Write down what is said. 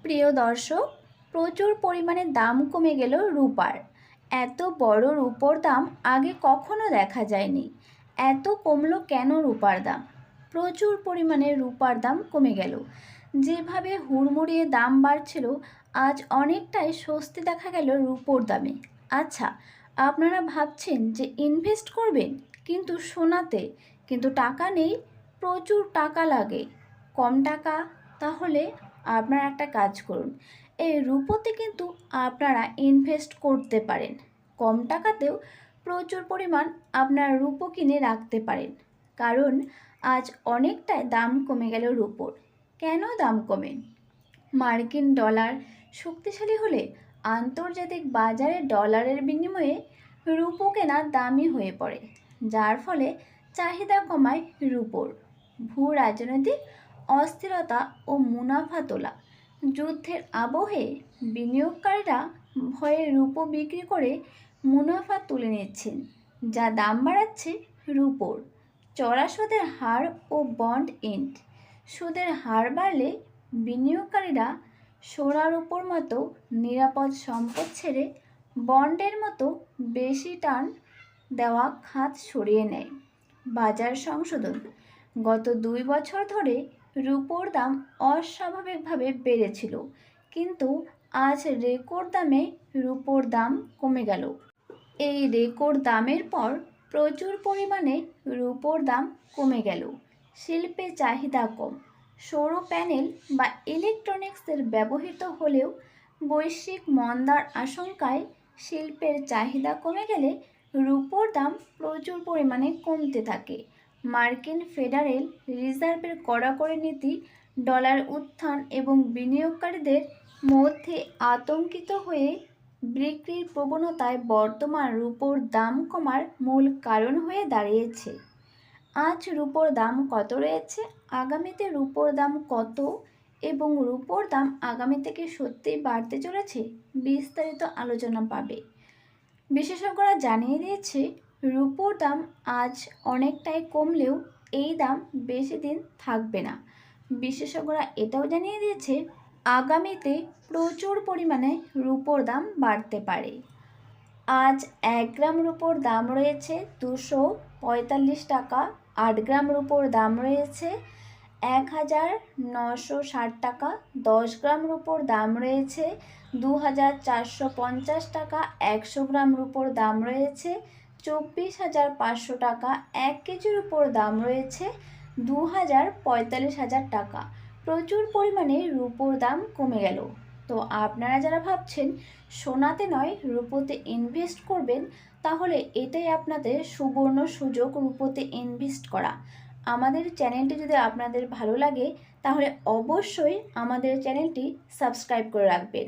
প্রিয় দর্শক, প্রচুর পরিমাণে দাম কমে গেল রূপার। এত বড় রূপোর দাম আগে কখনো দেখা যায়নি। এত কমলো কেন রূপার দাম? প্রচুর পরিমাণে রূপার দাম কমে গেল। যেভাবে হুড়মুড়িয়ে দাম বাড়ছিল, আজ অনেকটাই স্বস্তি দেখা গেল রূপোর দামে। আচ্ছা, আপনারা ভাবছেন যে ইনভেস্ট করবেন কিন্তু সোনাতে, কিন্তু টাকা নেই, প্রচুর টাকা লাগে, কম টাকা। তাহলে আপনারা একটা কাজ করুন, এই রূপোতে কিন্তু আপনারা ইনভেস্ট করতে পারেন। কম টাকাতেও প্রচুর পরিমাণ আপনারা রূপো কিনে রাখতে পারেন। কারণ আজ অনেকটাই দাম কমে গেল রূপোর। কেন দাম কমে? মার্কিন ডলার শক্তিশালী হলে আন্তর্জাতিক বাজারে ডলারের বিনিময়ে রূপো কেনা দামি হয়ে পড়ে, যার ফলে চাহিদা কমায় রূপোর। ভূ রাজনৈতিক অস্থিরতা ও মুনাফা তোলা, যুদ্ধের আবহে বিনিয়োগকারীরা ভয়ে রূপো বিক্রি করে মুনাফা তুলে নিচ্ছেন, যা দাম বাড়াচ্ছে রূপোর। চড়া সুদের হার ও বন্ড ইল্ড, সুদের হার বাড়লে বিনিয়োগকারীরা সোনার উপর মতো নিরাপদ সম্পদ ছেড়ে বন্ডের মতো বেশি টান দেওয়া খাত সরিয়ে নেয়। বাজার সংশোধন, গত 2 বছর ধরে রূপোর দাম অস্বাভাবিকভাবে বেড়েছিল, কিন্তু আজ রেকর্ড দামে রূপোর দাম কমে গেল। এই রেকর্ড দামের পর প্রচুর পরিমাণে রূপোর দাম কমে গেল। শিল্পে চাহিদা কম, সৌর প্যানেল বা ইলেকট্রনিক্সের ব্যবহৃত হলেও বৈশ্বিক মন্দার আশঙ্কায় শিল্পের চাহিদা কমে গেলে রূপোর দাম প্রচুর পরিমাণে কমতে থাকে। মার্কিন ফেডারেল রিজার্ভের কড়াকড়ি নীতি, ডলার উত্থান এবং বিনিয়োগকারীদের মধ্যে আতঙ্কিত হয়ে বিক্রির প্রবণতায় বর্তমান রূপোর দাম কমার মূল কারণ হয়ে দাঁড়িয়েছে। আজ রূপোর দাম কত রয়েছে, আগামীতে রূপোর দাম কত এবং রূপোর দাম আগামীতে কি সত্যিই বাড়তে চলেছে, বিস্তারিত আলোচনা পাবে। বিশেষজ্ঞরা জানিয়ে দিয়েছে রূপোর দাম আজ অনেকটাই কমলেও এই দাম বেশি দিন থাকবে না। বিশেষজ্ঞরা এটাও জানিয়ে দিয়েছে আগামীতে প্রচুর পরিমাণে রূপোর দাম বাড়তে পারে। আজ 1 গ্রাম রূপোর দাম রয়েছে 245 টাকা, 8 গ্রাম রূপোর দাম রয়েছে 1960 টাকা, 10 গ্রাম রূপোর দাম রয়েছে 2450 টাকা, 100 গ্রাম রূপোর দাম রয়েছে 24,500 টাকা, 1 কেজি রূপোর দাম রয়েছে 2,45,000 টাকা। প্রচুর পরিমাণে রূপোর দাম কমে গেল। তো আপনারা যারা ভাবছেন সোনাতে নয় রূপোতে ইনভেস্ট করবেন, তাহলে এটাই আপনাদের সুবর্ণ সুযোগ রূপোতে ইনভেস্ট করা। আমাদের চ্যানেলটি যদি আপনাদের ভালো লাগে তাহলে অবশ্যই আমাদের চ্যানেলটি সাবস্ক্রাইব করে রাখবেন।